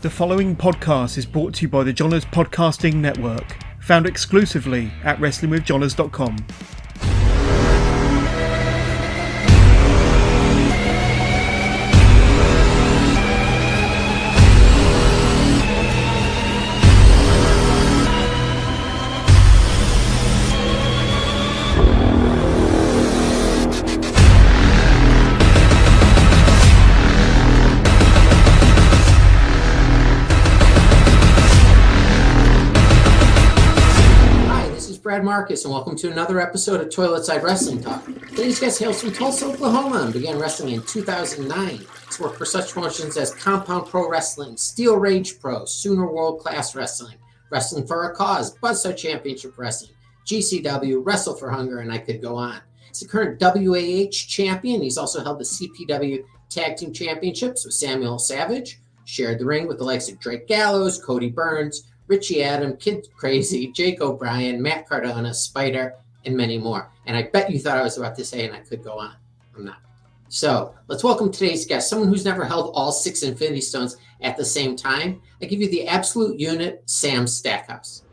The following podcast is brought to you by the Johners Podcasting Network, found exclusively at wrestlingwithjohners.com. Marcus, and welcome to another episode of Toilet Side Wrestling Talk. Today's guest hails from Tulsa, Oklahoma, and began wrestling in 2009. He's worked for such promotions as Compound Pro Wrestling, Steel Rage Pro, Sooner World Class Wrestling, Wrestling for a Cause, Buzzsaw Championship Wrestling, GCW, Wrestle for Hunger, and I could go on. He's the current WAH champion. He's also held the CPW Tag Team Championships with Samuel Savage, shared the ring with the likes of Drake Gallows, Cody Burns, Richie Adam, Kid Crazy, Jake O'Brien, Matt Cardona, Spider, and many more. And I bet you thought I was about to say, and I could go on. I'm not. So let's welcome today's guest, someone who's never held all 6 Infinity Stones at the same time. I give you the absolute unit, Sam Stackhouse.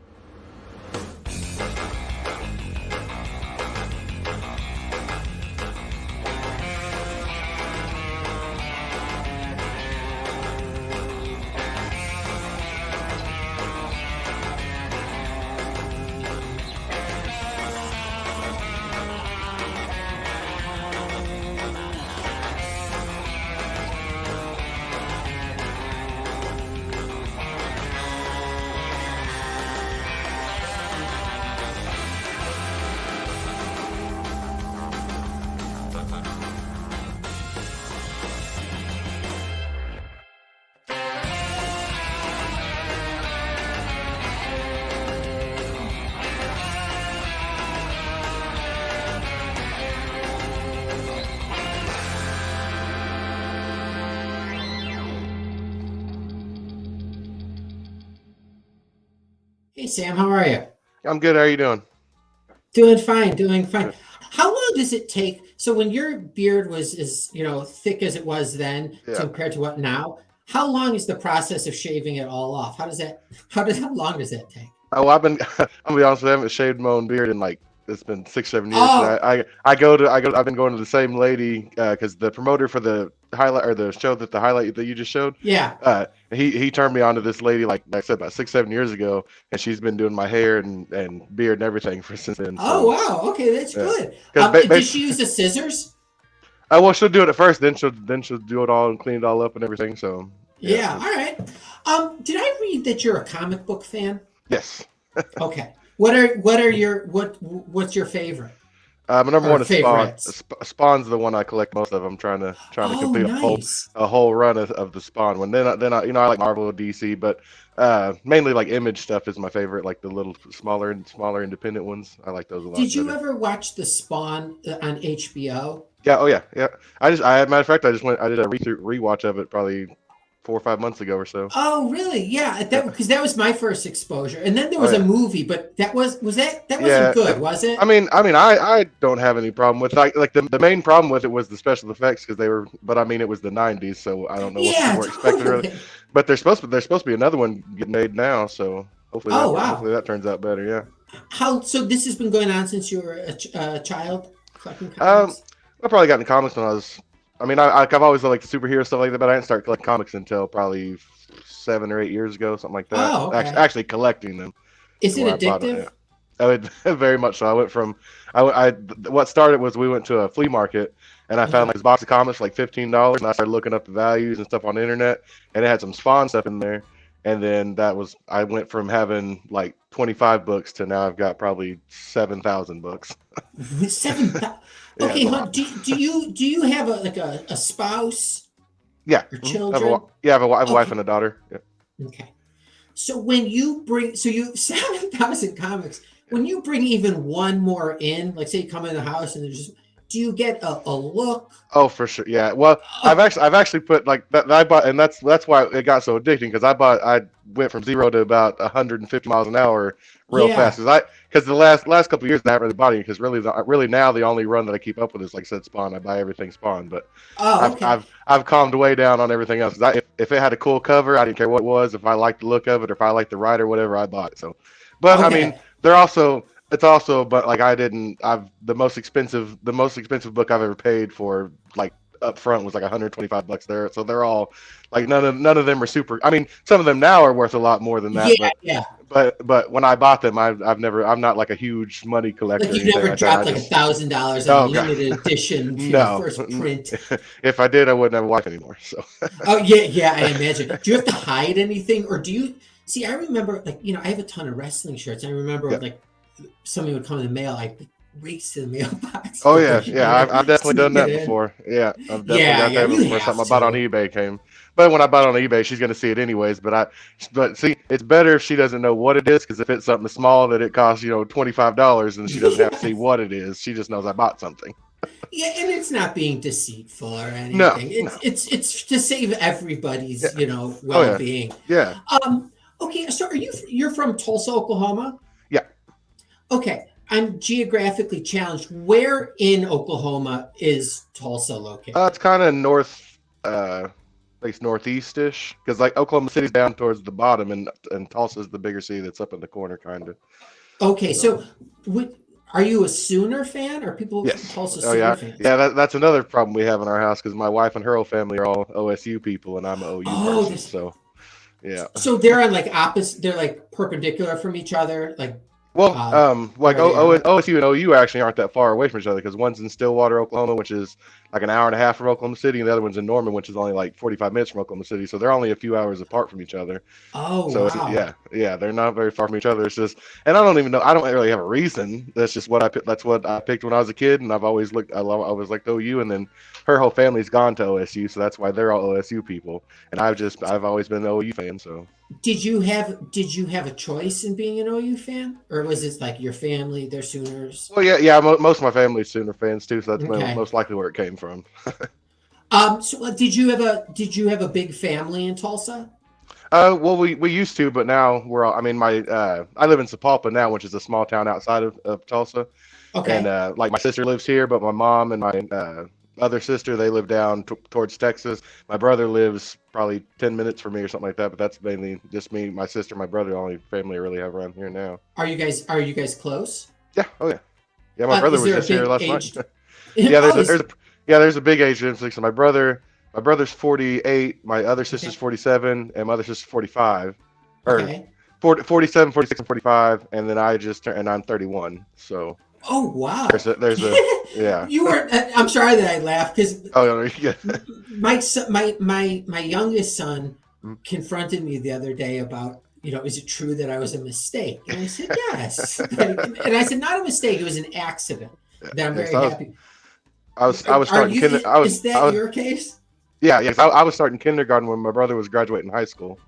Hey, Sam, how are you? I'm good. How are you doing? Doing fine. How long does it take? So when your beard was as thick as it was then compared to what now, how long is the process of shaving it all off? How long does that take? Oh, I'm gonna be honest with you, I haven't shaved my own beard in it's been 6-7 years. Oh. I've been going to the same lady because the promoter for the highlight or the show that you just showed. Yeah. He turned me on to this lady, like I said, about 6-7 years ago, and she's been doing my hair and beard and everything since then. Oh, wow. Okay, that's good. Did she use the scissors? Well, she'll do it at first, then she'll do it all and clean it all up and everything. So yeah. All right. Did I read that you're a comic book fan? Yes. Okay. What's your favorite? My number one is Spawn. favorites? Spawn's the one I collect most of. I'm trying to complete nice. a whole run of the Spawn one. Then I like Marvel, DC, but mainly like Image stuff is my favorite. Like the little smaller independent ones. I like those a lot. Did you ever watch the Spawn on HBO? Yeah. Oh yeah. Matter of fact, I did a rewatch of it probably 4 or 5 months ago or so. Oh, really? Yeah, because that was my first exposure, and then there was a movie, but that wasn't good, was it? I mean, I don't have any problem with like the main problem with it was the special effects because it was the 90s, so I don't know what people were expecting really. But there's supposed to be another one getting made now, so hopefully that turns out better. Yeah. So this has been going on since you were a child collecting comics? I probably got into comics when I was. I've always liked superhero stuff like that, but I didn't start collecting comics until probably 7 or 8 years ago, something like that. Oh, okay. Actually collecting them. Is it addictive? I would very much so. I went from, what started was we went to a flea market and I found this box of comics for like $15 and I started looking up the values and stuff on the internet and it had some Spawn stuff in there. And then I went from having like 25 books to now I've got probably 7,000 books. 7,000. Okay, do you have a spouse? Yeah. Or children? I have a wife and a daughter. Yeah. Okay. So when you bring 7,000 comics, when you bring even one more in, like say you come in the house and do you get a look? Oh, for sure. Yeah. Well, Oh, I've actually put like that I bought, and that's why it got so addicting because I went from 0 to about 150 miles an hour real yeah. fast because the last couple of years I haven't really bought any because really now the only run that I keep up with is like I said Spawn. I buy everything Spawn, but Oh, I've okay. I've I've calmed way down on everything else. 'Cause if it had a cool cover, I didn't care what it was. If I liked the look of it or if I liked the ride or whatever, I bought it. So, but I mean, Okay. they're also it's also but like I didn't I've the most expensive book I've ever paid for like up front was like $125 there. So they're all like none of them are super. I mean, some of them now are worth a lot more than Yeah, that, but yeah. but when I bought them, I'm not like a huge money Like collector or you've anything never like that. I dropped like just $1,000 on a oh god limited edition, no. first print. If I did, I wouldn't have a wife anymore. So Oh yeah, yeah, I imagine. Do you have to hide anything, or do you see? I remember, like, I have a ton of wrestling shirts. I remember, yeah. like, something would come in the mail. I race to the mailbox Oh to, yeah, yeah. I've definitely done sneak it that in. before. Yeah, I've definitely Yeah, got yeah, that you before. have Something I bought on to. eBay came, but when I bought on eBay, she's gonna see it anyways. But see, it's better if she doesn't know what it is because if it's something small that it costs $25, and she doesn't have to see Yes. what it is, she just knows I bought something. Yeah, and it's not being deceitful or No, anything. no. It's to save everybody's, Yeah. Oh yeah, well-being. yeah, Um, okay, so you're from Tulsa, Oklahoma? yeah. Okay, I'm geographically challenged. Where in Oklahoma is Tulsa located? It's kind of north, like northeast-ish, because like Oklahoma City's down towards the bottom, and Tulsa's the bigger city that's up in the corner, kind of. Okay, So. so would, are you a Sooner fan? Are people from Yes. Tulsa Oh Sooner yeah. fans? Yeah. That's another problem we have in our house because my wife and her whole family are all OSU people, and I'm an OU Oh, person. this. So yeah. So they're on like opposite. They're like perpendicular from each other. Like, Well, like where they are. OSU and OU actually aren't that far away from each other because one's in Stillwater, Oklahoma, which is like an hour and a half from Oklahoma City, and the other one's in Norman, which is only like 45 minutes from Oklahoma City. So they're only a few hours apart from each other. Oh So wow. yeah, they're not very far from each other. It's just, and I don't even know, I don't really have a reason. That's just what I picked. That's what I picked when I was a kid, and I always liked OU, and then her whole family's gone to OSU, so that's why they're all OSU people, and I've always been an OU fan. So Did you have a choice in being an OU fan, or was it like your family? They're Sooners. well, yeah, most of my family's Sooner fans too, so that's Okay. most likely where it came from. So did you have a big family in Tulsa? Well, we used to, but now we're all, I mean, I live in Sapulpa now, which is a small town outside of Tulsa. And Okay. like my sister lives here, but my mom and my other sister they live down towards Texas. My brother lives probably 10 minutes from me or something like that. But that's mainly just me, my sister, my brother, the only family I really have around here now. Are you guys close? Yeah, oh yeah, yeah. My brother Is was there a just here big last night. age? Yeah, Oh, is there's a big age difference. So my brother's 48, my other sister's okay. 47, and my other sister's 45, or Okay. 47, 46, and 45, and then I just turned, and I'm 31. So Oh wow. there's a yeah. You were. I'm sorry that I laughed because Oh no, yeah. my youngest son confronted me the other day about, is it true that I was a mistake? And I said yes. And I said not a mistake. It was an accident. That I'm Yes, very happy. I was Are starting you? kinder. Is that your case? Yeah, yes, I was starting kindergarten when my brother was graduating high school.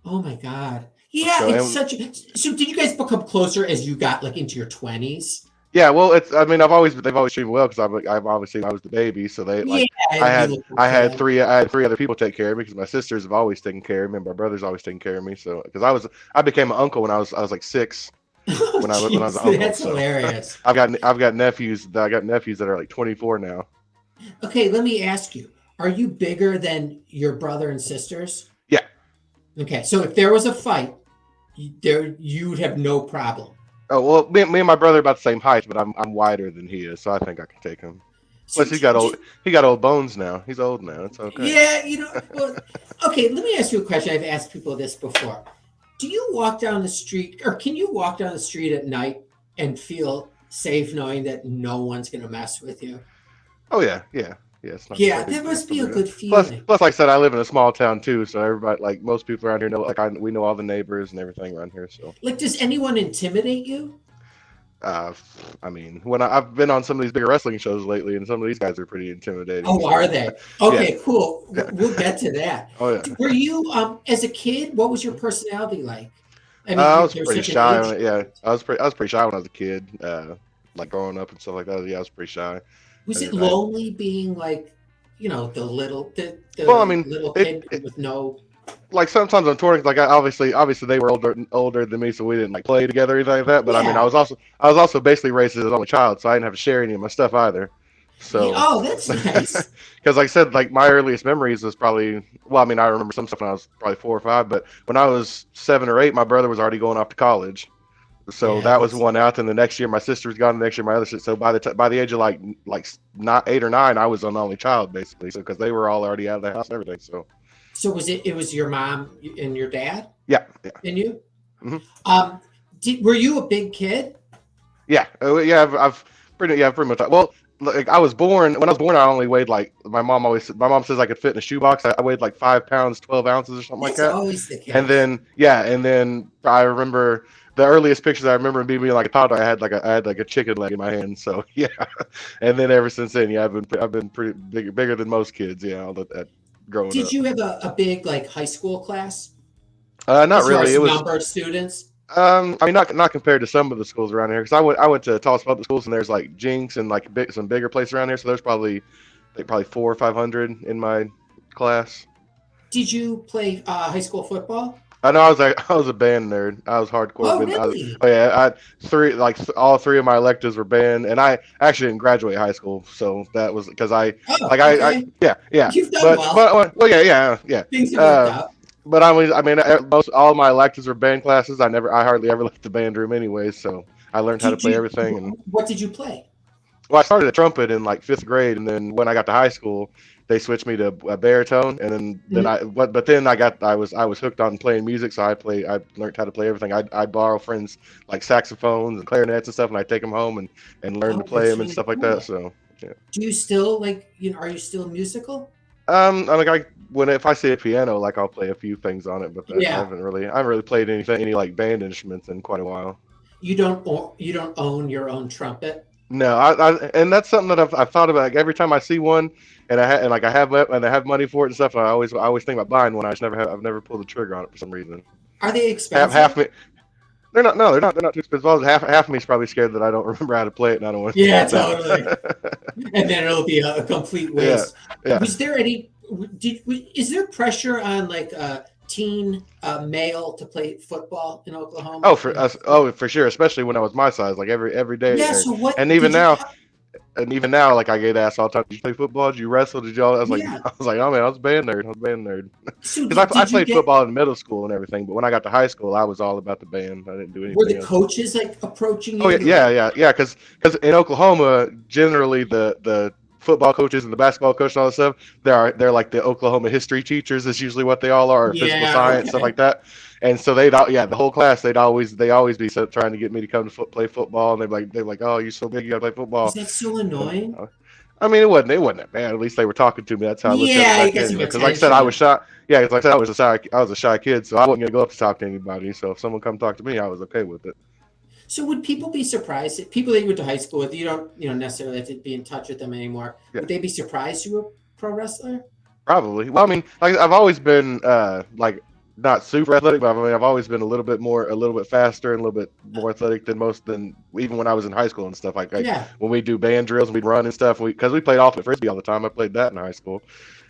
Oh my God. Yeah, So it's and such a. So did you guys become closer as you got like into your 20s? yeah, well, I mean, they've always treated me well because I've obviously I was the baby, so they Yeah, like you look okay. I had three other people take care of me because my sisters have always taken care of me, and my brother's always taken care of me. So because I became an uncle when I was like 6 Oh, when I was jeez, an uncle. that's So hilarious. I've got nephews that are like 24 now. Okay, let me ask you: are you bigger than your brother and sisters? Yeah. Okay, so if there was a fight, you'd have no problem. Oh well, me and my brother are about the same height, but I'm wider than he is, so I think I can take him. So Plus, he got old bones now. He's old now. It's okay. yeah, well, okay. Let me ask you a question. I've asked people this before. Do you walk down the street, or can you walk down the street at night and feel safe knowing that no one's going to mess with you? Oh yeah, yeah, yeah. It's not Yeah, very that big must for be a me to. good feeling. Plus, like I said, I live in a small town too, so everybody, like most people around here, know. We know all the neighbors and everything around here. So, Like, does anyone intimidate you? uh, I mean, I've been on some of these bigger wrestling shows lately, and some of these guys are pretty intimidating. Oh, So, are they? yeah, Okay, cool. yeah. We'll get to that. Oh yeah. Were you, as a kid, what was your personality like? I mean, I was there's pretty such an shy. age. Yeah, I was pretty shy when I was a kid. Like growing up and stuff like that. Yeah, I was pretty shy. Was it I lonely being like, the well, I mean, little it, kid with no? like sometimes on touring, like obviously they were older than me, so we didn't like play together or anything like that. But I mean, Yeah. I was also basically raised as an only child, so I didn't have to share any of my stuff either. Yeah, So, oh, that's nice. because like I said, like my earliest memories was probably well, I mean, I remember some stuff when I was probably 4 or 5, but when I was 7 or 8, my brother was already going off to college. So Yeah, that was that's one out. Then the next year, my sister was gone. The next year, my other sister. So by the age of like not 8 or 9, I was an only child basically. So because they were all already out of the house and everything. So so. It was your mom and your dad yeah, yeah. and you? Hmm. Um, were you a big kid? Yeah, yeah, I've pretty much. Well, like I was born when I was born, I only weighed like my mom says I could fit in a shoebox. I weighed like 5 pounds, 12 ounces or something like That's that. always the And case. then yeah, and then I remember the earliest pictures I remember me being like a toddler. I had like a chicken leg in my hand. So yeah, and then ever since then, yeah, I've been pretty bigger than most kids. Yeah, all that growing Did up. you have a big like high school class Not as far really. as It was number of students? I mean, not compared to some of the schools around here, because I went to Tulsa public schools, and there's like Jinx and like some bigger places around here. So there's probably 400 or 500 in my class. Did you play high school football? I know I was a band nerd. I was hardcore Oh, band. really? Oh yeah, all three of my electives were band, and I actually didn't graduate high school, so that was because Oh, I okay. yeah, You've done but well. well yeah. Things have worked Uh, out. but I mean, most all my electives were band classes. I hardly ever left the band room anyway, so I learned how to Did play you? everything. And What did you play? well, I started a trumpet in like 5th grade, and then when I got to high school, they switched me to a baritone, and then Mhm. but then I was hooked on playing music, so I learned how to play everything. I'd borrow friends like saxophones and clarinets and stuff, and I'd take them home and learn to Oh, play that's them and really stuff like that. cool. So yeah. Do you still like? Are you still musical? I like I when if I see a piano, like I'll play a few things on it, but Yeah. I haven't really played any like band instruments in quite a while. You don't own your own trumpet. No, and that's something that I've thought about. Like every time I see one, and like I have money for it and stuff, I always think about buying one. I've never pulled the trigger on it for some reason. Are they Half expensive? me, they're not too expensive. Half of me's probably scared that I don't remember how to play it, and I don't want to Yeah, do totally. that. And then it'll be a complete Yeah, waste. yeah. Was there any? Is there pressure on like a teen male to play football in Oh, Oklahoma? for sure, especially when I was my size, like every day, Yeah. So and what even did you? now, like I get asked all the time, did you play football? Did you wrestle? Did you all? Yeah. I was like, oh man, I was a band nerd. I was a band nerd. So Because I did you played get? football in middle school and everything, but when I got to high school, I was all about the band. I didn't do Were anything the else. coaches like approaching Oh you yeah, to like? yeah. Because in Oklahoma, generally the football coaches and the basketball coach and all that stuff, they're like the Oklahoma history teachers is usually what they all are, or physical Yeah. science stuff Okay. like that. And so the whole class they always be trying to get me to come to play football, and they're like, oh, you're so big, you gotta play Is football. that so And, annoying? I mean, it wasn't that bad. At least they were talking to me. That's how I looked at it Yeah, you back get then. some Because like I said, I was attention. shy. Yeah, because like I said, I was a shy kid, so I wasn't gonna go up to talk to anybody. So if someone come talk to me, I was okay with it. So would people be surprised? People that you went to high school with, you don't, necessarily have to be in touch with them anymore. Yeah. Would they be surprised you were a pro wrestler? Probably. Well, I mean, like I've always been like not super athletic, but I mean I've always been a little bit faster and a little bit more athletic than even when I was in high school and stuff. Like Yeah. when we do band drills and we'd run and stuff, because we played ultimate frisbee all the time. I played that in high school,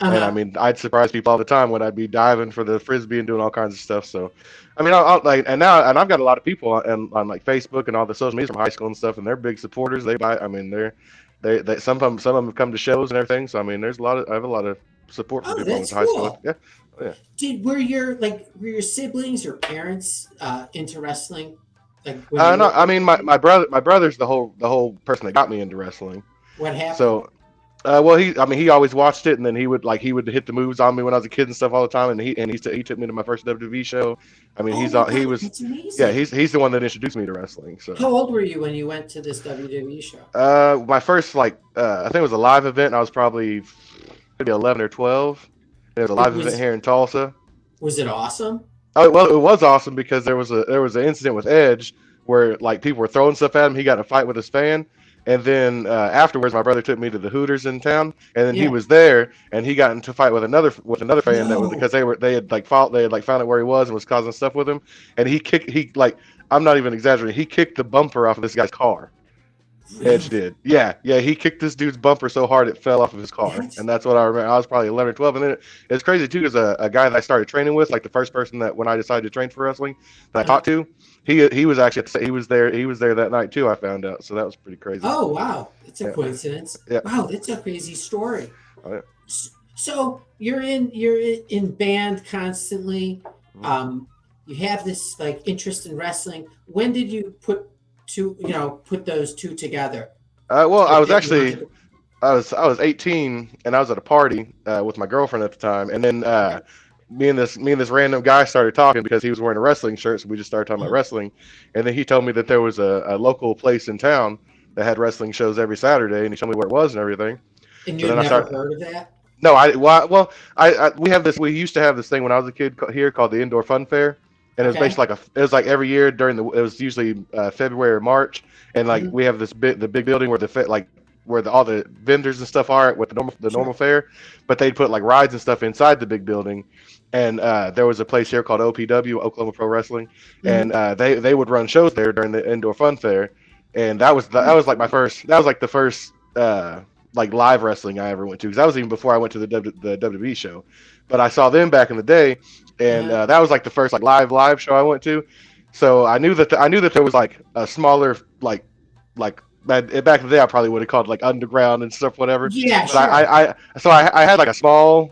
and I Uh-huh. mean I'd surprise people all the time when I'd be diving for the frisbee and doing all kinds of stuff. So, I mean, I'll like and I've got a lot of people on like Facebook and all the social media from high school and stuff, and they're big supporters. They buy. I mean, they some of them have come to shows and everything. So I mean, I have a lot of support from Oh, people I went that's to high school with. cool. Yeah. Oh, yeah. Were your siblings or parents into wrestling? Like when you No, were I mean little? my brother's the whole person that got me into wrestling. What happened? So, well, he always watched it, and then he would hit the moves on me when I was a kid and stuff all the time, and he took me to my first WWE show. I mean, Oh my he God, was that's amazing. he's the one that introduced me to wrestling. So, How old were you when you went to this WWE show? my first I think it was a live event. I was probably maybe 11 or 12. It was a It live event was here in Tulsa. was it awesome? Oh well, it was awesome because there was an incident with Edge where like people were throwing stuff at him. He got in a fight with his fan, and then afterwards, my brother took me to the Hooters in town, and then he Yeah. was there, and he got into a fight with another fan that was No. because they had like found out where he was and was causing stuff with him, and he like I'm not even exaggerating. He kicked the bumper off of this guy's car. Edge Really? did. Yeah, yeah. He kicked this dude's bumper so hard it fell off of his car, What? and that's what I remember. I was probably 11 or 12, and then it's crazy too, because a guy that I started training with, like the first person that when I decided to train for wrestling that I Uh, talked to, he was actually he was there that night too. I found out, so that was pretty crazy. oh, wow. That's a Yeah, coincidence. yeah. Wow, that's a crazy story. Oh, yeah. So you're in band constantly. Mhm. Um, you have this like interest in wrestling. When did you put those two together? Well, I was That you actually wanted I was 18 and I was at a party with my girlfriend at the time, and then to- me and this random guy started talking because he was wearing a wrestling shirt, so we just started talking about wrestling, and then he told me that there was a local place in town that had wrestling shows every Saturday, and he told me where it was and everything. and So you'd then I never started. heard of that? No, we used to have this thing when I was a kid here called the Indoor Fun Fair, and it was Okay. basically it was like every year it was usually February or March, and like Mhm. we have the big building where all the vendors and stuff are with the normal Sure. fair, but they'd put like rides and stuff inside the big building, and there was a place here called OPW, Oklahoma Pro Wrestling, and Mhm. they would run shows there during the Indoor Fun Fair, and that was like the first like live wrestling I ever went to, because that was even before I went to the WWE show. But I saw them back in the day, and Uh-huh. that was like the first like live show I went to. So I knew that there was like a smaller back in the day I probably would have called it like underground and stuff whatever. Yeah, But sure. I had like a small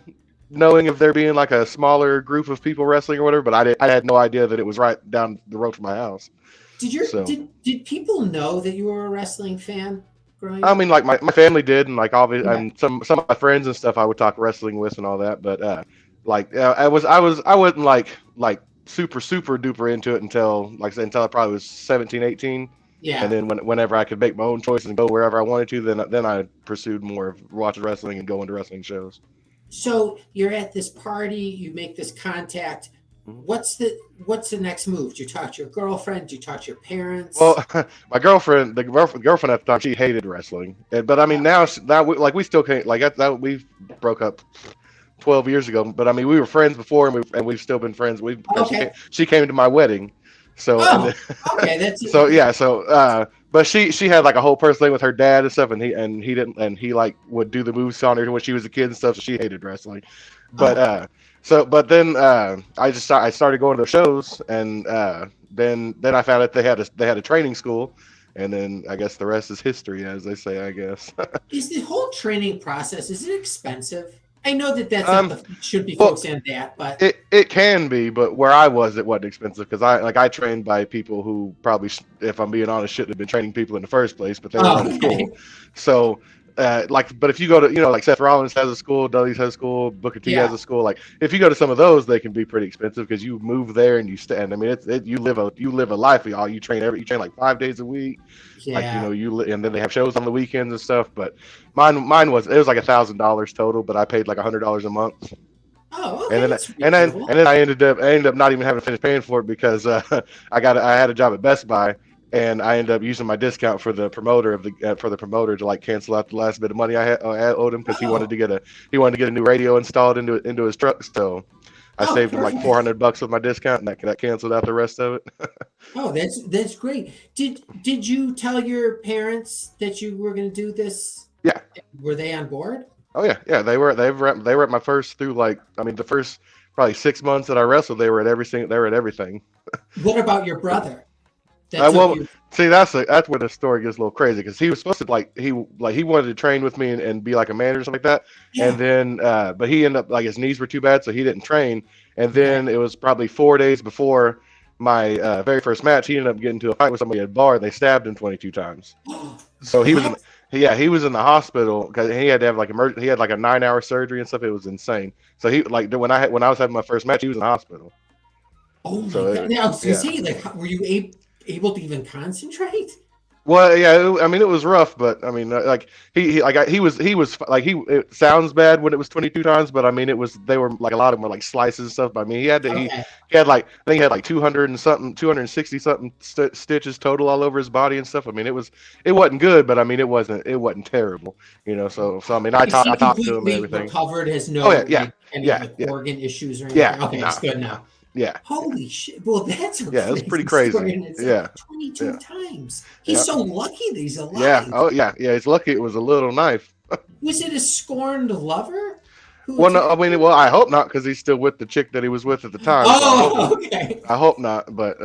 knowing of there being like a smaller group of people wrestling or whatever, but I had no idea that it was right down the road from my house. Did your So did people know that you were a wrestling fan growing I up? mean, like my family did, and like obviously, Okay. and some of my friends and stuff I would talk wrestling with and all that. But I wasn't like super duper into it until like I said, until I probably was 17, 18. And Yeah. then whenever I could make my own choices and go wherever I wanted to, then I pursued more of watching wrestling and going to wrestling shows. So you're at this party, you make this contact. Mhm. What's the next move? Do you talk to your girlfriend? Do you talk to your parents? Well, my girlfriend, girlfriend at the time, she hated wrestling. But I mean, now we still can't like that. We broke up 12 years ago, but I mean, we were friends before, and we've still been friends. Okay. She came to my wedding, so and Oh, then, okay. That's so yeah, but she had like a whole person with her dad and stuff, and he didn't, and he like would do the moves on her when she was a kid and stuff. So she hated wrestling, but oh, but then I started going to shows, and then I found out they had a training school, and then I guess the rest is history, as they say, I guess. is the whole training process is it expensive? I know that that's not um, the should be well, focused on that, but it can be, but where I was, it wasn't expensive because I trained by people who probably, if I'm being honest, shouldn't have been training people in the first place, but they were running okay. school. So, but if you go to, like Seth Rollins has a school, Dudley's has a school, Booker T has Yeah. a school. Like if you go to some of those, they can be pretty expensive because you move there and you stand. I mean, you live a life. You train like 5 days a week. Like Yeah. and then they have shows on the weekends and stuff. But mine was like $1,000 total, but I paid like $100 a month. Oh, And okay. then That's and reasonable. then I ended up not even having to finish paying for it because I had a job at Best Buy, and I ended up using my discount for the promoter to like cancel out the last bit of money I owed him because Oh, he wanted to get a new radio installed into his truck. So I oh, saved him like perfect. $400 with my discount, and that canceled out the rest of it. Oh, that's great. Did you tell your parents that you were going to do this? Yeah. Were they on board? Oh yeah, yeah. They were at my first through like I mean the first probably 6 months that I wrestled. They were at everything. What about your brother that took Well, you? see, that's where the story gets a little crazy because he was supposed to he wanted to train with me and be like a manager or something like that, and Yeah. then but he ended up like his knees were too bad, so he didn't train. And Okay. then it was probably 4 days before my very first match. He ended up getting into a fight with somebody at a bar, and they stabbed him 22 times. So he was in What? he was in the hospital because he had to have like he had like a 9 hour surgery and stuff. It was insane. So he like when I was having my first match, he was in the hospital. Oh my So God. Now, I was going to yeah. say, like, were you able to even concentrate? Well, yeah, I mean, it was rough, but I mean, like he was like It sounds bad when it was 22 times, but I mean, they were like a lot of them were like slices and stuff. But I mean, Okay. he had like I think he had like 200 and something, 260 something stitches total all over his body and stuff. I mean, it wasn't good, but I mean, it wasn't terrible, So I mean, Is I he talked to him and completely everything. recovered? Has Oh no, yeah, yeah, like, any yeah, like yeah, organ issues or yeah. anything? Okay, No, it's good now. Yeah. Holy shit. Well, that's a Yeah, it was pretty crazy story crazy. in itself. Yeah. 22 Yeah. times. He's Yeah. so lucky that he's Yeah. alive. Oh yeah. Yeah. It's lucky it was a little knife. Was it a scorned lover who Well, no, I attacked mean, him? well, I hope not, because he's still with the chick that he was with at the time. So Oh, okay. I hope not. Oh But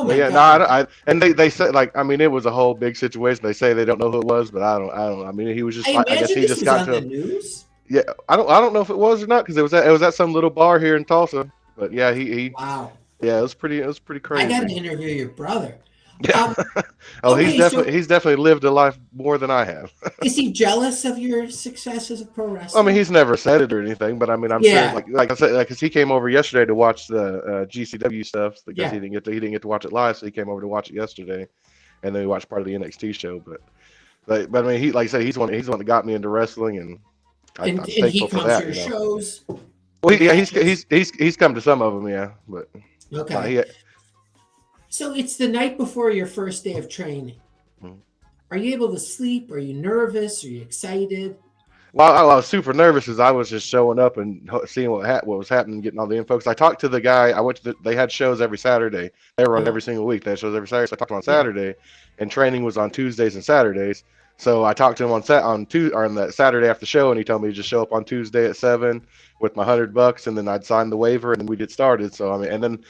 my yeah, no, God. and they said, like, I mean, it was a whole big situation. They say they don't know who it was, but I don't. I mean, he was I just, I guess imagine he this just was got on to the news. yeah. I don't know if it was or not, because it was at some little bar here in Tulsa. But yeah, he Wow. yeah, it was pretty I got to crazy. interview your brother. Yeah. Um, Oh, okay, so he's definitely lived a life more than I have. is he jealous of your success as a pro I mean, wrestler? he's never said it or anything, but I mean, I'm sure, Yeah, like I said, like, 'cause he came over yesterday to watch the GCW stuff because yeah. he didn't get to watch it live, so he came over to watch it yesterday, and then we watched part of the NXT show. But I mean, he like I said, he's the one that got me into wrestling, and And I'm he thankful for comes to that, your you know. shows, Well, your yeah, matches. he's come to some of them, yeah, but Okay. he. So it's the night before your first day of training. Are you able to sleep? Are you nervous? Are you excited? Well, I was super nervous as I was just showing up and seeing what was happening, getting all the info. 'Cause I talked to the guy. I went to they had shows every Saturday. They run Uh-huh. every single week. They had shows every Saturday. So I talked to him on Yeah. Saturday, and training was on Tuesdays and Saturdays. So I talked to him on that Saturday after the show, and he told me to just show up on Tuesday at 7 with my $100, and then I'd sign the waiver, and then we get started. So I mean, and then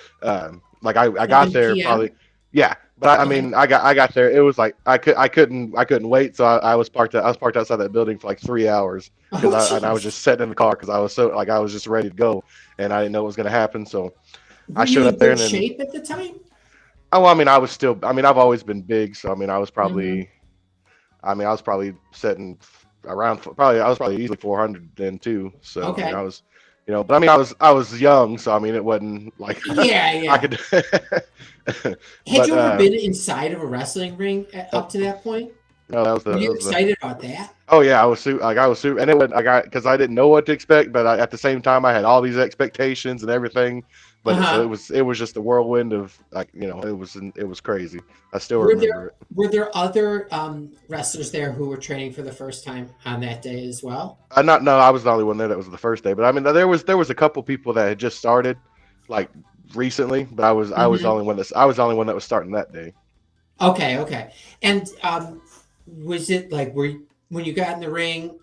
like I got 7 there p.m. probably. Yeah, but I Okay. mean, I got there. It was like I couldn't wait, so I was parked outside that building for like 3 hours because Oh, I was jeez. just sitting in the car because I was just ready to go, and I didn't know what was going to happen. So I Were you showed in up there, good and then shape at the time? oh, I mean, I mean, I've always been big, so I mean, Mm-hmm. I was probably sitting around probably I was probably easily 400 then too. So I mean, Okay. but I mean, I was young, so I mean, it wasn't like Yeah, I yeah. could. Had But you ever been inside of a wrestling ring no, up to that point? no, Were that you was the excited about that? Oh yeah, I was super, and it was because I didn't know what to expect, but at the same time I had all these expectations and everything. But so Uh-huh. it was just a whirlwind of like it was crazy. I still Were remember there it. were there other wrestlers there who were training for the first time on that day as well? I not no, I was the only one there that was the first day, but I mean there was a couple people that had just started like recently, but Hmm. I was the only one that was starting that day. Okay, okay. And was it like when you got in the ring,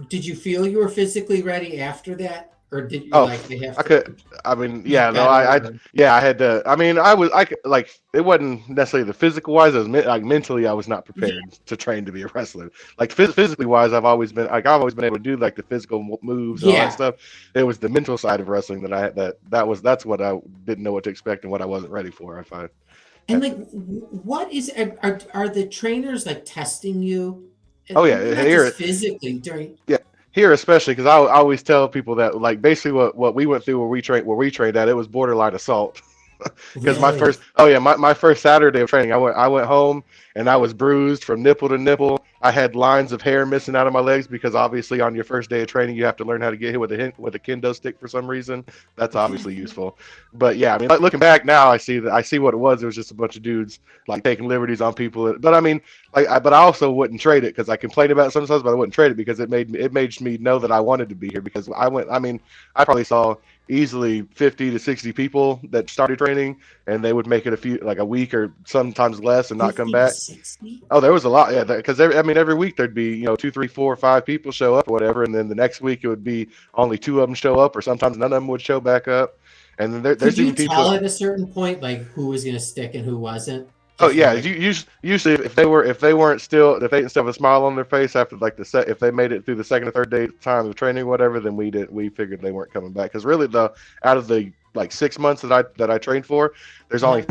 did you feel you were physically ready after that, or did you Oh, like they have I to could. I mean, eat yeah, no, better? yeah, I had to. I mean, I could, like, it wasn't necessarily the physical wise. It was like mentally, I was not Yeah. prepared to train to be a wrestler. Like physically wise, I've always been able to do like the physical moves and all that Yeah. stuff. It was the mental side of wrestling that I had that's what I didn't know what to expect and what I wasn't ready for. I find. And like, what is are the trainers like testing you, Oh and yeah, not here just physically during? Yeah, here especially because I always tell people that like basically what we went through where we trained at, it was borderline assault. Because Really? my first Saturday of training, I went home and I was bruised from nipple to nipple. I had lines of hair missing out of my legs because obviously on your first day of training you have to learn how to get hit with a kendo stick for some reason. That's obviously useful. But yeah, I mean, like, looking back now, I see what it was. It was just a bunch of dudes like taking liberties on people. But I mean, but I also wouldn't trade it because I complain about it sometimes, but I wouldn't trade it because it made me know that I wanted to be here because I went. I mean, I probably saw easily 50 to 60 people that started training and they would make it a week or sometimes less and not come 50 to back. 60? Oh, there was a lot. Yeah, because I mean, every week there'd be two, three, four, five people show up or whatever, and then the next week it would be only two of them show up, or sometimes none of them would show back up. And then Could there's you even people. tell at a certain point like who was going to stick and who wasn't? Oh Just from yeah, like, usually if they didn't still have a smile on their face after like if they made it through the second or third day time of training or whatever, then we figured they weren't coming back because really the out of the like 6 months that I trained for, uh there's only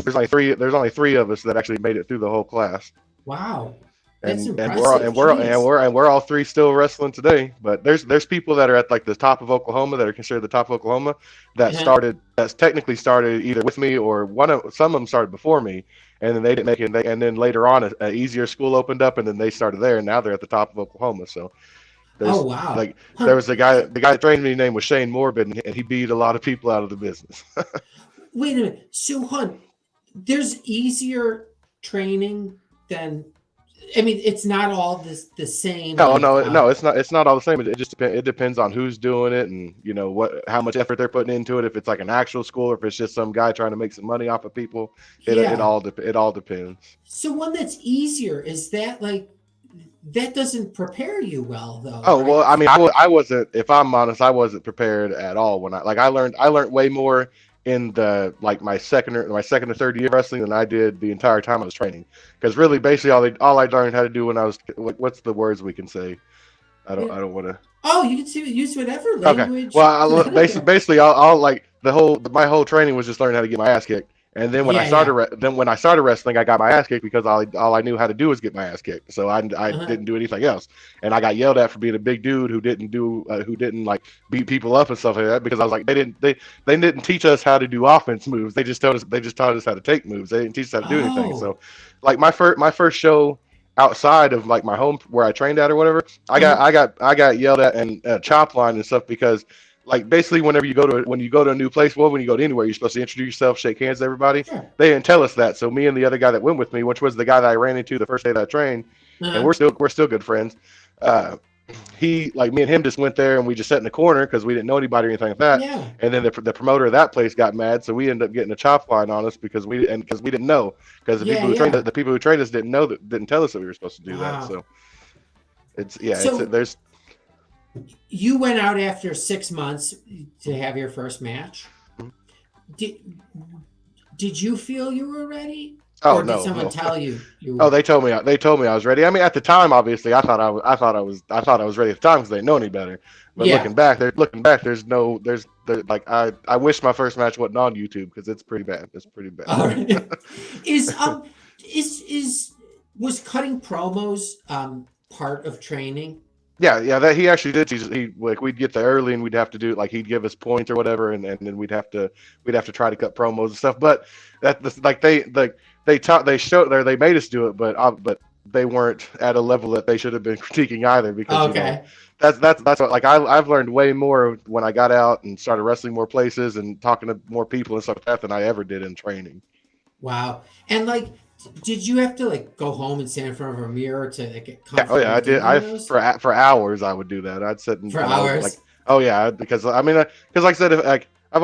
three of us that actually made it through the whole class. wow, that's And impressive. Jeez. we're all three still wrestling today. But there's people that are at like the top of Oklahoma that are considered the top of Oklahoma Uh-huh. that's technically started either with me or some of them started before me, and then they didn't make it. And then later on, a easier school opened up, and then they started there, and now they're at the top of Oklahoma. So Oh there's wow. like Huh. there was the guy that trained me. His name was Shane Morbid, and he beat a lot of people out of the business. Wait a minute. So, Hunt, there's easier training than I mean, it's not all the same. No, Like, no, it's not. It's not all the same. It just depends. It depends on who's doing it, and how much effort they're putting into it. If it's like an actual school, or if it's just some guy trying to make some money off of people, yeah. it all depends. So one that's easier is that like that doesn't prepare you well though, Oh well, right? I mean, I wasn't. If I'm honest, I wasn't prepared at all when I learned way more in the like my second or third year of wrestling than I did the entire time I was training. Because really, basically, all I learned how to do when I was what's the words we can say? Yeah. I don't want to. Oh, you can use whatever Okay. language. Well, basically, I'll like my whole training was just learning how to get my ass kicked. And then Yeah, yeah. when I started wrestling, I got my ass kicked because all I knew how to do was get my ass kicked. So I Uh-huh. didn't do anything else. And I got yelled at for being a big dude who didn't like beat people up and stuff like that because I was like they didn't teach us how to do offense moves. They just taught us how to take moves. They didn't teach us how to do anything. Oh. So like my first show outside of like my home where I trained at or whatever, Uh-huh. I got yelled at and chop line and stuff because like basically whenever when you go to a new place, well, when you go to anywhere, you're supposed to introduce yourself, shake hands with everybody. Sure. They didn't tell us that. So me and the other guy that went with me, which was the guy that I ran into the first day that I trained, and Uh-huh. we're still good friends. Uh, he like me and him just went there and we just sat in the corner because we didn't know anybody or anything like that. Yeah. And then the promoter of that place got mad, so we ended up getting a chop line on us because we didn't know because Yeah, yeah. the people who trained us didn't tell us that we were supposed to do that. Wow. So it's So there's you went out after 6 months to have your first match. Did did you feel you were ready, oh or did no someone no tell you you oh were? they told me I was ready. I mean at the time obviously I thought I was ready at the time because they didn't know any better. But Yeah. looking back, there's like I wish my first match wasn't on YouTube because it's pretty bad. It's pretty bad. All right. Is is was cutting promos part of training? Yeah, that he actually did. He like we'd get there early and we'd have to do like he'd give us points or whatever, and then we'd have to try to cut promos and stuff. But like they taught they showed there they made us do it, but they weren't at a level that they should have been critiquing either because Okay. that's what like I've learned way more when I got out and started wrestling more places and talking to more people and stuff like that than I ever did in training. Wow. And like, did you have to like go home and stand in front of a mirror to like, get Yeah, oh yeah, comfortable I did. doing those For hours I would do that. I'd sit for and I would like, hours? oh yeah, because I mean, because like I said, if, like I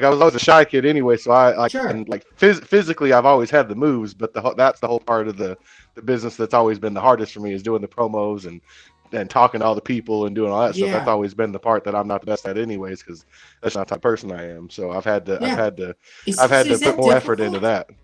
was always a shy kid anyway, so I like Sure. and like physically I've always had the moves, but that's the whole part of the business that's always been the hardest for me is doing the promos and talking to all the people and doing all that stuff. That's Yeah. always been the part that I'm not the best at anyways, because that's not the type of person I am. So Yeah. I've had to Is put that more effort into difficult? that.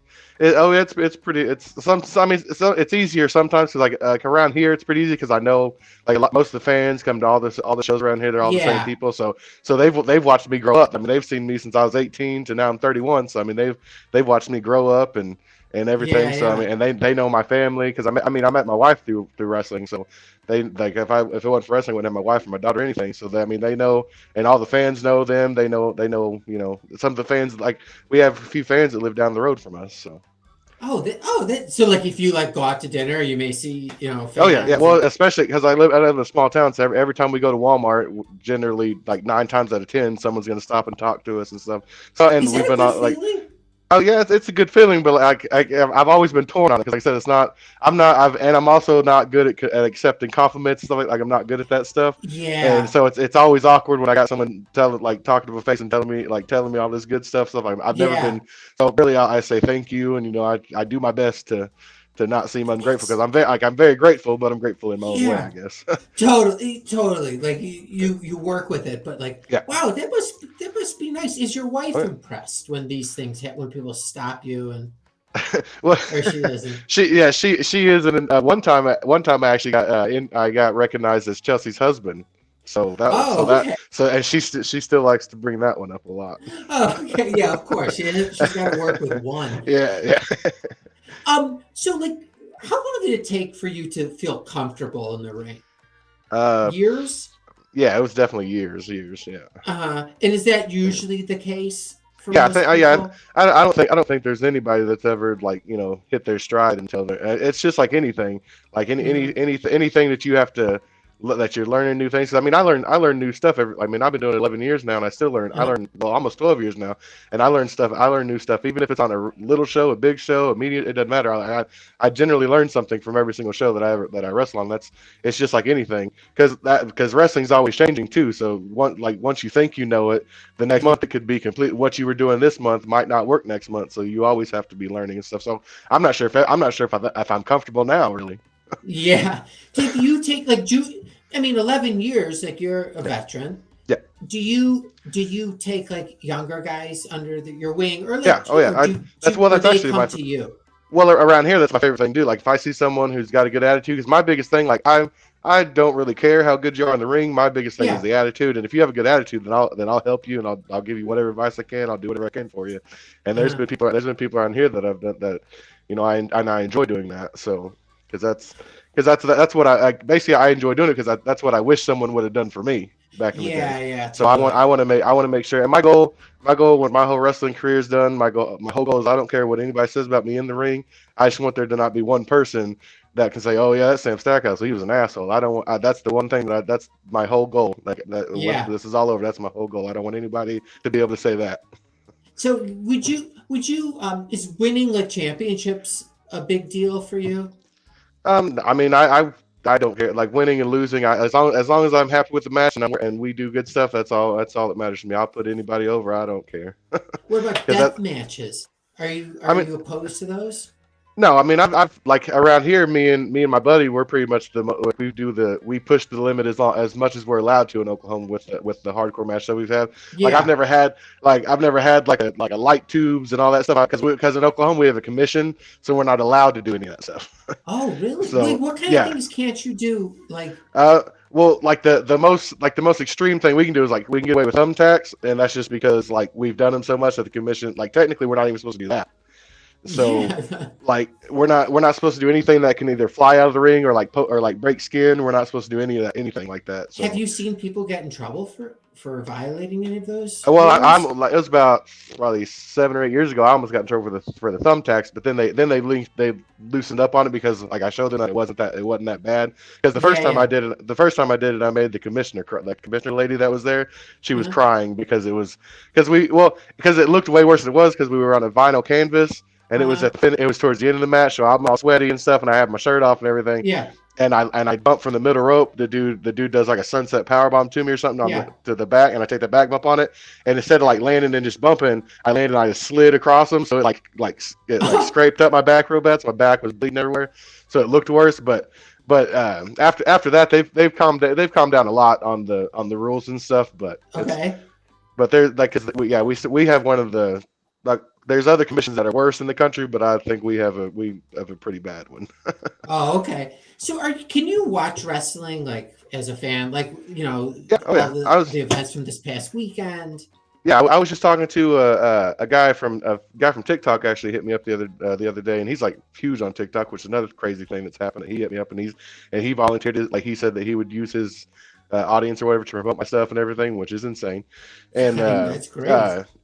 It's pretty. I mean, it's easier sometimes. 'Cause, like around here, it's pretty easy because I know like most of the fans come to all the shows around here. They're all the same Yeah. people. So they've watched me grow up. I mean, they've seen me since I was 18 to now I'm 31. So I mean, they've watched me grow up and Yeah. everything. So I Yeah. mean, and they know my family because I met my wife through wrestling. So they like if it wasn't for wrestling, I wouldn't have my wife or my daughter or anything. So I mean, they know, and all the fans know them. They know some of the fans like we have a few fans that live down the road from us. So. So like if you like go out to dinner, you may see, Oh yeah, yeah. fans Well, and especially because I live in a small town, so every time we go to Walmart, generally like 9 times out of 10, someone's gonna stop and talk to us and stuff. So and is we've that a been good on like, feeling? oh yeah, it's a good feeling, but like I've always been torn on it because like I said, it's not. I'm not. I'm also not good at accepting compliments and stuff like I'm not good at that stuff. And Yeah. so it's always awkward when I got someone talking to my face and telling me all this good stuff. Stuff I've never Yeah. been. So really, I say thank you, and I do my best to not seem ungrateful because It's I'm very grateful, but I'm grateful in my own way, I yeah. guess. Totally. Like you work with it, but like, Yeah. wow, that must be nice. Is your wife Oh, yeah. impressed when these things happen, when people stop you and Well, or she doesn't? she is. And one time I actually I got recognized as Chelsea's husband. Oh, okay. And she still likes to bring that one up a lot. Oh, okay. Yeah, of course. She's got to work with one. Yeah, yeah. So like, how long did it take for you to feel comfortable in the ring? Uh, Years? yeah, it was definitely years. Yeah. And is that usually the case for Yeah, I think most people? I don't think there's anybody that's ever like hit their stride until they're. It's just like anything, like Hmm. anything that you have to that you're learning new things. I mean, I learn new stuff I mean, I've been doing it 11 years now, and I still learn. I Uh-huh. learn well almost 12 years now, and I learn stuff. I learn new stuff, even if it's on a little show, a big show, a medium. It doesn't matter. I generally learn something from every single show that I wrestle on. It's just like anything, because wrestling's always changing too. So once you think you know it, the next month it could be complete. What you were doing this month might not work next month. So you always have to be learning and stuff. So if I'm comfortable now, really. Yeah. Did you take like 11 years, like you're a veteran. Yeah. Do you take like younger guys under your wing, or like Yeah. Oh yeah. That's they actually come my. to you? Well, around here, that's my favorite thing to do. Like, if I see someone who's got a good attitude, because my biggest thing, like, I don't really care how good you are in the ring. My biggest thing is Yeah. the attitude, and if you have a good attitude, then I'll help you, and I'll give you whatever advice I can. I'll do whatever I can for you. And Uh-huh. there's been people around here that I've done that, I enjoy doing that. So, that's what basically I enjoy doing it, because that's what I wish someone would have done for me back in the day. Yeah, So totally. I want to make sure. And my goal when my whole wrestling career is done, my whole goal is I don't care what anybody says about me in the ring. I just want there to not be one person that can say, "Oh yeah, that's Sam Stackhouse. He was an asshole." I don't. That's the one thing that's my whole goal. Like when Yeah. this is all over, that's my whole goal. I don't want anybody to be able to say that. So would you is winning like championships a big deal for you? I mean, I don't care. Like winning and losing, as long as I'm happy with the match and we do good stuff, that's all that matters to me. I'll put anybody over. I don't care. What about Because that death matches? Are you I are mean, you opposed to those? no, I mean, I've like around here, me and my buddy, we're pretty much like we push the limit as much as we're allowed to in Oklahoma with the hardcore match that we've had. Like Yeah. I've never had like a light tubes and all that stuff, because in Oklahoma we have a commission, so we're not allowed to do any of that stuff. Oh, really? Wait, So what kind of yeah, things can't you do? Like, well, like the most extreme thing we can do is like we can get away with thumbtacks, and that's just because like we've done them so much that the commission, like technically we're not even supposed to do that. So yeah. like we're not supposed to do anything that can either fly out of the ring or or like break skin. We're not supposed to do any of that, anything like that. Have So you seen people get in trouble for violating any of those well, rules? I'm like, it was about probably 7 or 8 years ago. I almost got in trouble for the thumbtacks, but then they loosened up on it, because like I showed them that it wasn't that bad. Because Yeah, yeah. the first time I did it, I made the commissioner lady that was there. She was Uh-huh. crying because it looked way worse than it was, because we were on a vinyl canvas. And Uh-huh. it was towards the end of the match, so I'm all sweaty and stuff, and I have my shirt off and everything. Yeah. And I bump from the middle rope. The dude does like a sunset power bomb to me or something Yeah. to the back, and I take the back bump on it. And instead of like landing and just bumping, I landed and I just slid across him, so it scraped up my back real bad, so my back was bleeding everywhere. So it looked worse, but after that they've calmed down a lot on the rules and stuff. Okay. But they're like, cause we have one of the, like, there's other commissions that are worse in the country, but I think we have a pretty bad one. Oh, okay. So can you watch wrestling like as a fan? Like, Yeah, oh all yeah. the events from this past weekend? I was just talking to a guy from TikTok. Actually hit me up the other day, and he's like huge on TikTok, which is another crazy thing that's happened. He hit me up, and he volunteered like he said that he would use his audience or whatever to promote my stuff and everything, which is insane. And That's great.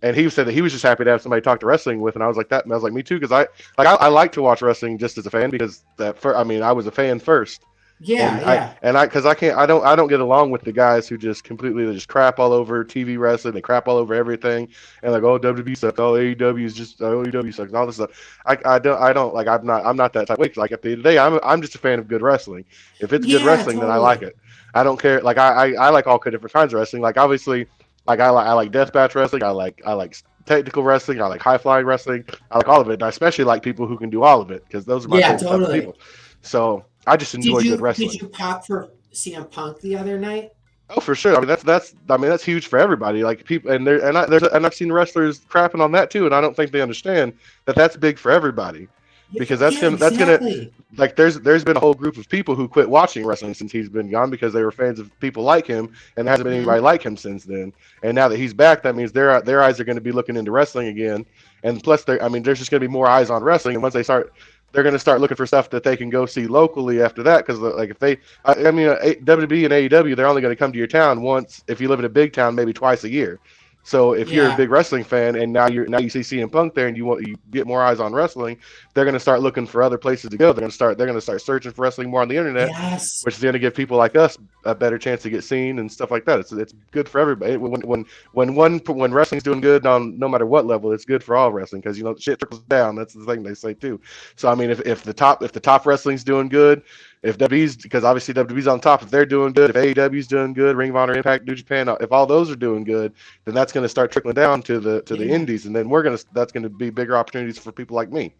and he said that he was just happy to have somebody to talk to wrestling with, and I was like that. And I was like, me too, because I like to watch wrestling just as a fan, because I was a fan first. Yeah, And yeah. because I don't get along with the guys who just completely just crap all over TV wrestling. They crap all over everything, and like, oh, WWE sucks, oh, AEW is just, oh, AEW sucks, all this stuff. I don't like, I'm not that type of way. Like at the end of the day, I'm just a fan of good wrestling. If it's good Yeah, wrestling, then I like totally. it. I don't care. Like I like all different kinds of wrestling. Like obviously, like I like deathmatch wrestling. I like technical wrestling. I like high flying wrestling. I like all of it. And I especially like people who can do all of it, because those are my Yeah, favorite type of totally. people. So I just Did enjoy good you did wrestling. you pop for CM Punk the other night? Oh, for sure. I mean, that's huge for everybody. Like people, and I've seen wrestlers crapping on that too, and I don't think they understand that that's big for everybody, Yeah, because yeah, that's gonna exactly. like there's been a whole group of people who quit watching wrestling since he's been gone, because they were fans of people like him, and there hasn't been Mhm. anybody like him since then. And now that he's back, that means their eyes are going to be looking into wrestling again, and plus, there's just going to be more eyes on wrestling, and once they start. They're going to start looking for stuff that they can go see locally after that, because like if they, WWE and AEW, they're only going to come to your town once if you live in a big town, maybe twice a year. So if you're a Yeah. big wrestling fan and now you see CM Punk there and you get more eyes on wrestling, they're going to start looking for other places to go. They're going to start searching for wrestling more on the internet, Yes. which is going to give people like us a better chance to get seen and stuff like that. It's good for everybody. When wrestling's doing good on no matter what level, it's good for all wrestling because shit trickles down. That's the thing they say too. So I mean, if the top wrestling's doing good, if WWE's, because obviously WWE's on top, if they're doing good, if AEW's doing good, Ring of Honor, Impact, New Japan, if all those are doing good, then that's going to start trickling down to the indies, and then that's going to be bigger opportunities for people like me.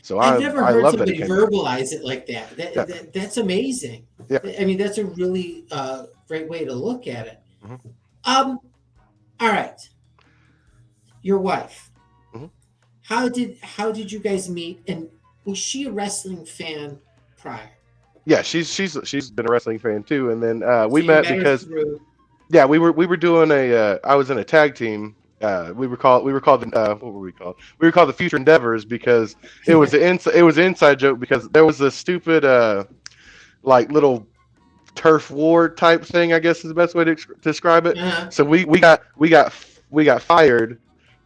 So I've never I heard love that it somebody came back. verbalize it like that. Yeah, That's amazing. yeah. I mean, that's a really great way to look at it. Mhm, All right, your wife. mhm. How did you guys meet? And was she a wrestling fan prior? Yeah, she's been a wrestling fan too, and then we So you met met her because through. yeah, we were doing I was in a tag team. We were called what were we called? We were called the Future Endeavors because it was an inside joke because there was a stupid like little turf war type thing, I guess is the best way to describe it. Uh-huh. So we got fired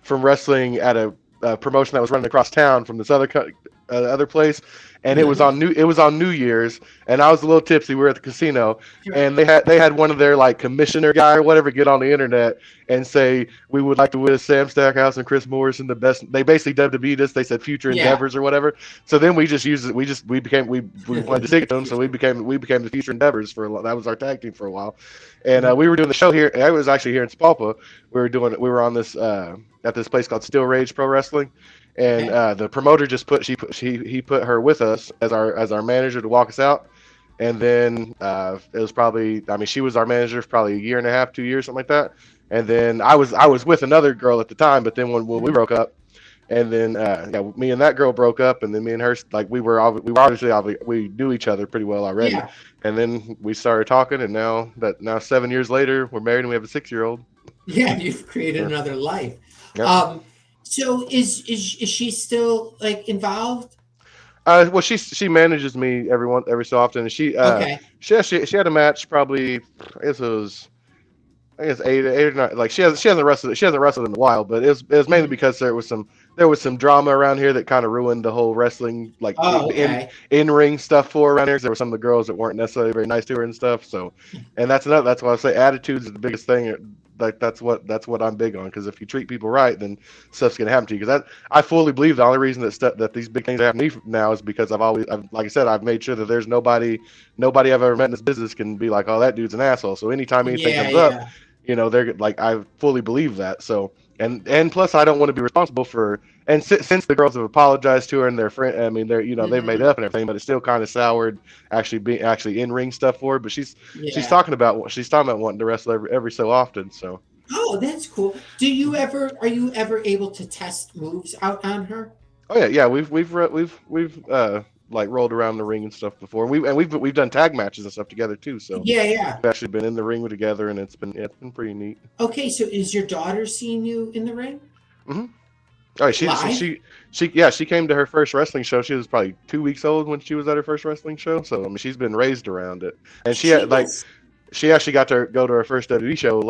from wrestling at a promotion that was running across town from this other place, and it was on New Year's, and I was a little tipsy. We were at the casino, and they had one of their like commissioner guy or whatever get on the internet and say we would like to wish Sam Stackhouse and Chris Morrison the best. They basically WWE'd us. They said future Yeah. endeavors or whatever. So then we just used it. We wanted to stick to them, so we became the future endeavors that was our tag team for a while, and we were doing the show here. I was actually here in Spalpa. We were on this at this place called Steel Rage Pro Wrestling, and the promoter just he put her with us as our manager to walk us out. And then it was probably, I mean, she was our manager for probably a year and a half, 2 years, something like that. And then I was with another girl at the time, but then when we broke up, and then me and that girl broke up, and then me and her, like we knew each other pretty well already. Yeah. And then we started talking, and now 7 years later, we're married and we have a 6-year-old. Yeah, you've created another life. Yep. So is she still like involved? Well, she manages me every so often, and Okay. she had a match probably I guess eight or nine. Like she hasn't wrestled in a while, but it was mainly because there was some drama around here that kind of ruined the whole wrestling like Oh, okay. in ring stuff for her around here. 'Cause there were some of the girls that weren't necessarily very nice to her and stuff. So, and that's why I say attitude is the biggest thing. Like that's what I'm big on, because if you treat people right, then stuff's gonna happen to you. Because I fully believe the only reason that these big things happen to me now is because like I said, I've made sure that there's nobody I've ever met in this business can be like, oh, that dude's an asshole. So anytime anything Yeah, comes yeah. up, they're like, I fully believe that. So and plus I don't want to be responsible for, and since the girls have apologized to her and their friend, I mean they've made up and everything, but it's still kind of soured actually in ring stuff for her. But she's Yeah. talking about wanting to wrestle every so often. So Oh, that's cool. Are you ever able to test moves out on her? oh yeah, we've like rolled around the ring and stuff before. We've done tag matches and stuff together too. So Yeah, yeah. we've actually been in the ring together, and it's been pretty neat. Okay, so is your daughter seeing you in the ring? Hmm. All right, Live? she came to her first wrestling show. She was probably 2 weeks old when she was at her first wrestling show. So I mean, she's been raised around it, and she had like was she actually got to go to her first WWE show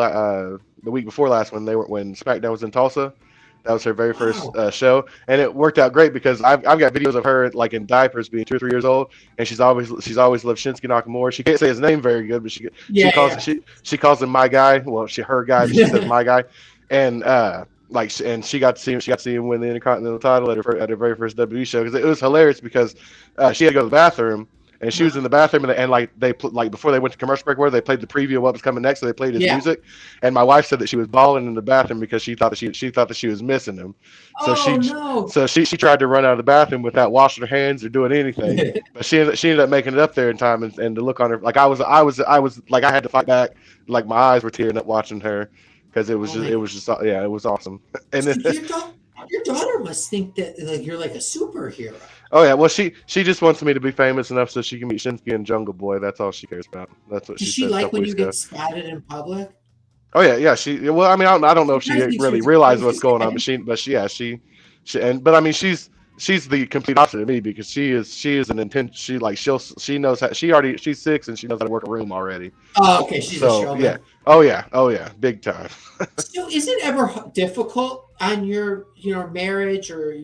the week before last when SmackDown was in Tulsa. That was her very first wow. show, and it worked out great because I've got videos of her like in diapers, being 2 or 3 years old, and she's always loved Shinsuke Nakamura. She can't say his name very good, but she Yeah, calls yeah. she calls him my guy. Well, her guy, but she says my guy, and she got to see him win the Intercontinental title at her very first WWE show, because it was hilarious because she had to go to the bathroom. And she was in the bathroom, and like before they went to commercial break, where they played the preview of what was coming next, so they played his Yeah. music. And my wife said that she was bawling in the bathroom because she thought that she was missing him. So Oh no. she tried to run out of the bathroom without washing her hands or doing anything. But she ended up making it up there in time, and the look on her, like I was like I had to fight back, like my eyes were tearing up watching her, because it was it was awesome. And So then your daughter must think that like you're like a superhero. oh yeah, well she just wants me to be famous enough so she can meet Shinsuke and Jungle Boy. That's all she cares about. That's what Does she she said a like couple when weeks you ago. get spotted in public? Oh yeah. Well, I mean, I don't know if she I think really she's realizes what's crazy. going on, but but I mean, she's the complete opposite of me because she is an intent. She knows how she's 6 and she knows how to work a room already. Oh, okay. She's a So yeah, showman. oh yeah, big time. So, is it ever difficult on your, marriage or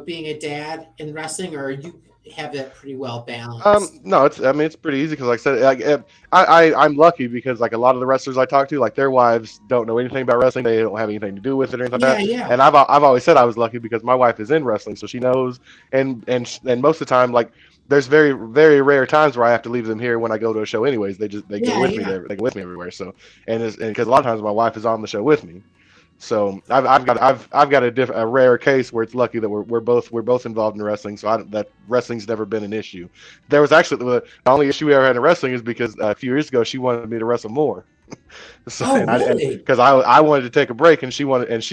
being a dad in wrestling, or you have that pretty well balanced? No, it's pretty easy because like I said, I'm lucky because like a lot of the wrestlers I talk to, like their wives don't know anything about wrestling. They don't have anything to do with it or anything Yeah, like that. yeah, And I've always said I was lucky because my wife is in wrestling, so she knows. And most of the time, like there's very rare times where I have to leave them here when I go to a show. Anyways, they go yeah, with me yeah. there. They go with me everywhere. So and because a lot of times my wife is on the show with me. So I've got a rare case where it's lucky that we're both involved in wrestling. So that wrestling's never been an issue. There was actually the only issue we ever had in wrestling is because a few years ago she wanted me to wrestle more. So Oh, and really? because I wanted to take a break and she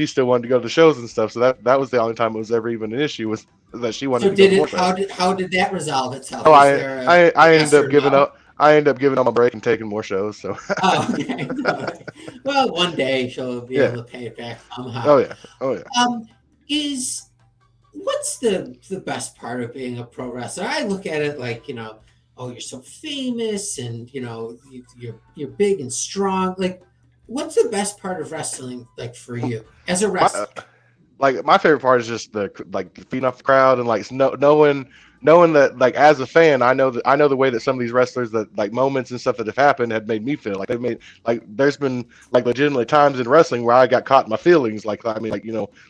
still wanted to go to the shows and stuff. So that was the only time it was ever even an issue was that she wanted So to go did to more it? shows. How did that resolve itself? Oh, Was there a I ended yes up or giving no? up. I ended up giving up my break and taking more shows. So Oh, okay. Okay. Well, one day she'll be yeah. able to pay it back Oh somehow. yeah. Oh yeah. Um, is what's the best part of being a pro wrestler? I look at it like, oh, you're so famous, and you're big and strong. Like, what's the best part of wrestling like for you as a My, wrestler? like my favorite part is just the like feeding off the crowd and like knowing that like as a fan I know the way that some of these wrestlers that like moments and stuff that have happened had made me feel like they've made like there's been like legitimately times in wrestling where I got caught in my feelings like I mean like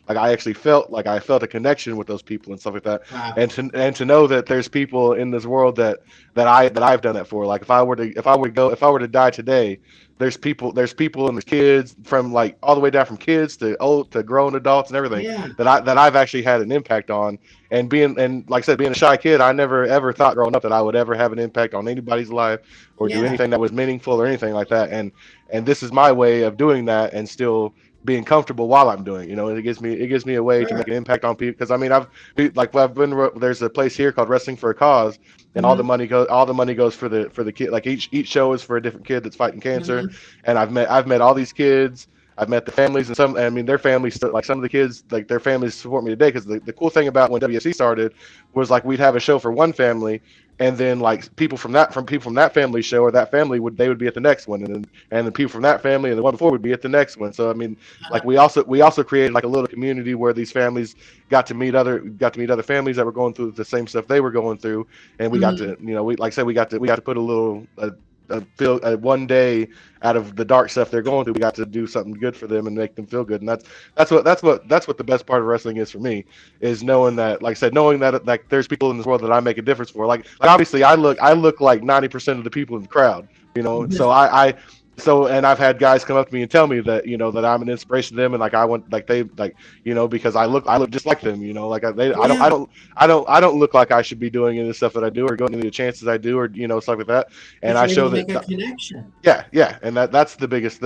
like I actually felt like I felt a connection with those people and stuff like that Wow. and to know that there's people in this world that I've done that for like if I were to die today there's people and there's kids from like all the way down from kids to old to grown adults and everything Yeah. that I've actually had an impact on. And like I said, being a shy kid, I never ever thought growing up that I would ever have an impact on anybody's life or do Yeah. anything that was meaningful or anything like that. And this is my way of doing that and still being comfortable while I'm doing it. It gives me a way to Sure. make an impact on people because I mean I've been there's a place here called Wrestling for a Cause and Hmm. all the money goes for the kid like each show is for a different kid that's fighting cancer Hmm. and I've met all these kids. I've met the families and some. I mean, their families like some of the kids like their families support me today because the cool thing about when WSC started was like we'd have a show for one family, and then like people from that family show or that family would be at the next one, and the people from that family and the one before would be at the next one. So I mean, like we also created like a little community where these families got to meet other families that were going through the same stuff they were going through, and we got Hmm. to we like I said we got to put a little. Feel one day out of the dark stuff they're going through. We got to do something good for them and make them feel good, and that's what the best part of wrestling is for me is knowing that, like I said, knowing that like there's people in this world that I make a difference for. Like obviously I look like 90% of the people in the crowd, so so and I've had guys come up to me and tell me that that I'm an inspiration to them and like I want like they like because I look just like them like Yeah. I don't look like I should be doing any of the stuff that I do or going any of the chances I do or stuff like that and But I you're able show to make that a connection. yeah, and that's the biggest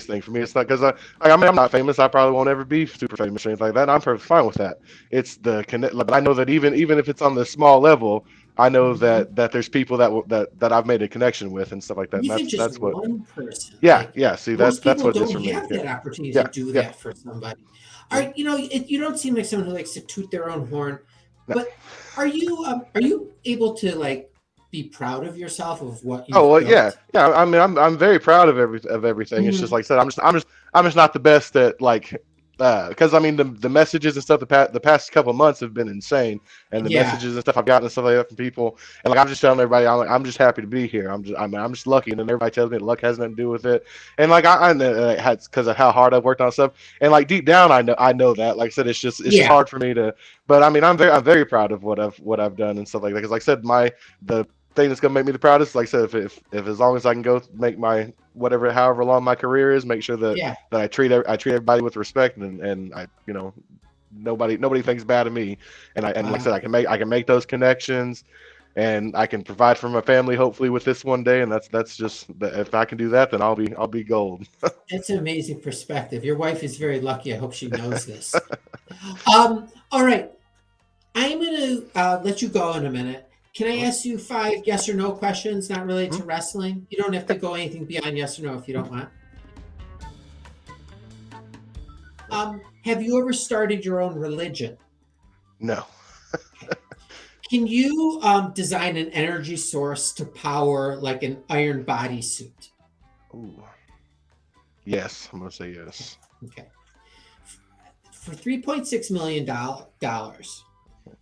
thing for me. It's not because I mean I'm not famous. I probably won't ever be super famous or anything like that. I'm perfectly fine with that. It's the connect. But I know that even if it's on the small level, I know Hmm. that there's people that I've made a connection with and stuff like that. And Even just that's what. one person, Yeah, like yeah. See, most that's people what it is don't for me. have Yeah, that opportunity to yeah, do yeah. that for somebody. Mhm. You don't seem like someone who likes to toot their own horn, No. but are you able to like be proud of yourself of what Oh you've well, yeah, built? yeah. I mean, I'm very proud of everything. It's just Hmm. like I said, I'm just not the best at like because I mean the messages and stuff the past couple of months have been insane, and the Yeah, messages and stuff I've gotten and stuff like that from people, and like I'm just telling everybody I'm just happy to be here. I'm just lucky, and then everybody tells me luck has nothing to do with it, and like I know it had because of how hard I've worked on stuff, and like deep down I know that. Like I said, it's just yeah. hard for me to, but I mean I'm very proud of what I've done and stuff like that. Because like I said, the thing that's gonna make me the proudest. Like I said, if as long as I can go make my whatever however long my career is, make sure Yeah. that I treat everybody with respect and I nobody thinks bad of me. And like I said, Wow. I can make those connections and I can provide for my family hopefully with this one day. And that's just if I can do that, then I'll be gold. That's an amazing perspective. Your wife is very lucky. I hope she knows this. All right. I'm going to let you go in a minute. Can I Mhm, ask you 5 yes or no questions not related mhm. to wrestling? You don't have to go anything beyond yes or no if you don't want. Have you ever started your own religion? No. Can you design an energy source to power like an iron bodysuit? Ooh. Yes, I'm gonna say yes. Okay. For $3.6 million,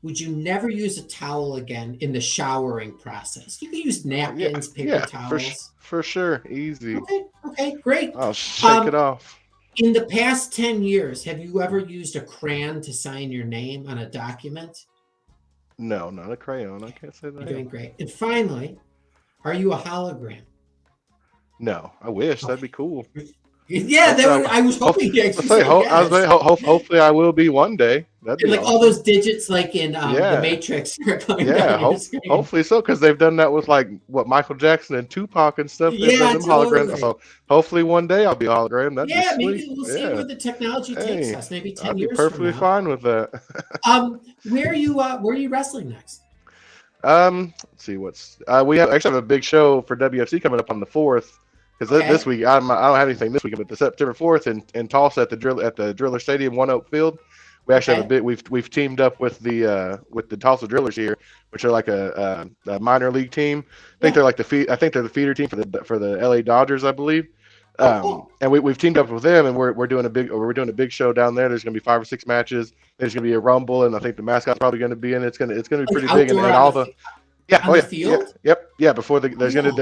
would you never use a towel again in the showering process? You can use Yeah, napkins, paper yeah, towels. for sure, easy. Okay, great. I'll shake it Um, off. in the past 10 years, have you ever used a crayon to sign your name on a document? No, not a crayon. I can't say that You're I am. doing great. And finally, are you a hologram? No, I wish that'd Okay. be cool. Yeah, Hopefully, I was hope, hoping that let's you say, said I was yes. saying, hopefully I will be one day. That'd And be like all awesome. those digits, like in the Yeah, Matrix, are coming yeah. down your screen. Hopefully so, because they've done that with like what Michael Jackson and Tupac and stuff. They've done Yeah, them holograms. totally. So hopefully one day I'll be a hologram. That'd be Yeah, maybe sweet. we'll see Yeah. where the technology takes Hey, us. Maybe 10 I'd be years from perfectly now. fine with that. Where are you wrestling next? Let's see we actually have a big show for WFC coming up on the 4th. Because this Okay. week I don't have anything this weekend, but the September 4th in Tulsa at the Driller Stadium, One Oak Field, we actually have a Okay. bit. We've teamed up with the Tulsa Drillers here, which are like a minor league team. Yeah. I think they're the feeder team for the LA Dodgers, I believe. Oh, cool. And we've teamed up with them, and we're doing a big show down there. There's going to be 5 or 6 matches. There's going to be a rumble, and I think the mascot's probably going to be in it. It's going to be Like pretty big, outdoor and on all the yeah, on oh the yeah, yeah, field? yep, yeah. Before Cool. there's gonna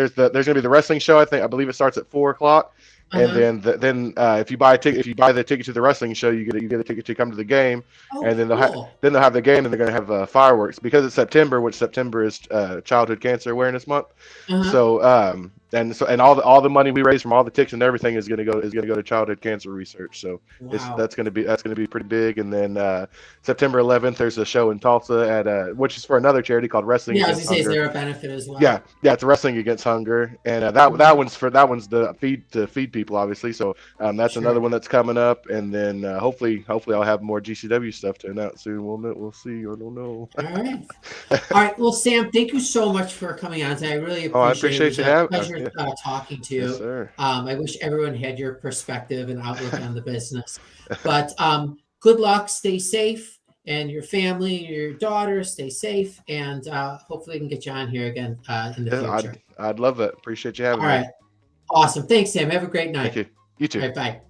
be the wrestling show. I believe it starts at 4 o'clock, and Uh-huh. then if you buy the ticket to the wrestling show, you get a ticket to come to the game, Oh, and cool. then they'll have the game, and they're gonna have fireworks because it's September, which September is Childhood Cancer Awareness Month. Uh-huh. So and all the money we raise from all the tickets and everything is gonna go to childhood cancer research. So Wow. that's gonna be pretty big. And then September 11th, there's a show in Tulsa at which is for another charity called Wrestling Yeah, I was Against gonna say, is Hunger. there a benefit as Yeah, well? yeah, it's Wrestling Against Hunger, and that one's the feed to feed people, obviously. So that's another Sure. one that's coming up, and then hopefully I'll have more GCW stuff to announce soon. We'll see. I don't know. All right. All right. Well, Sam, thank you so much for coming on today. I really Oh, I appreciate it. It appreciate was you a having. pleasure Yeah. talking to Yes, you. sir. I wish everyone had your perspective and outlook on the business. But good luck. Stay safe. And your family, your daughter, stay safe. And hopefully we can get you on here again in the Yeah, future. I'd love that. Appreciate you having All me. right. Awesome. Thanks, Sam. Have a great Thank night. you. You All too. right. Bye.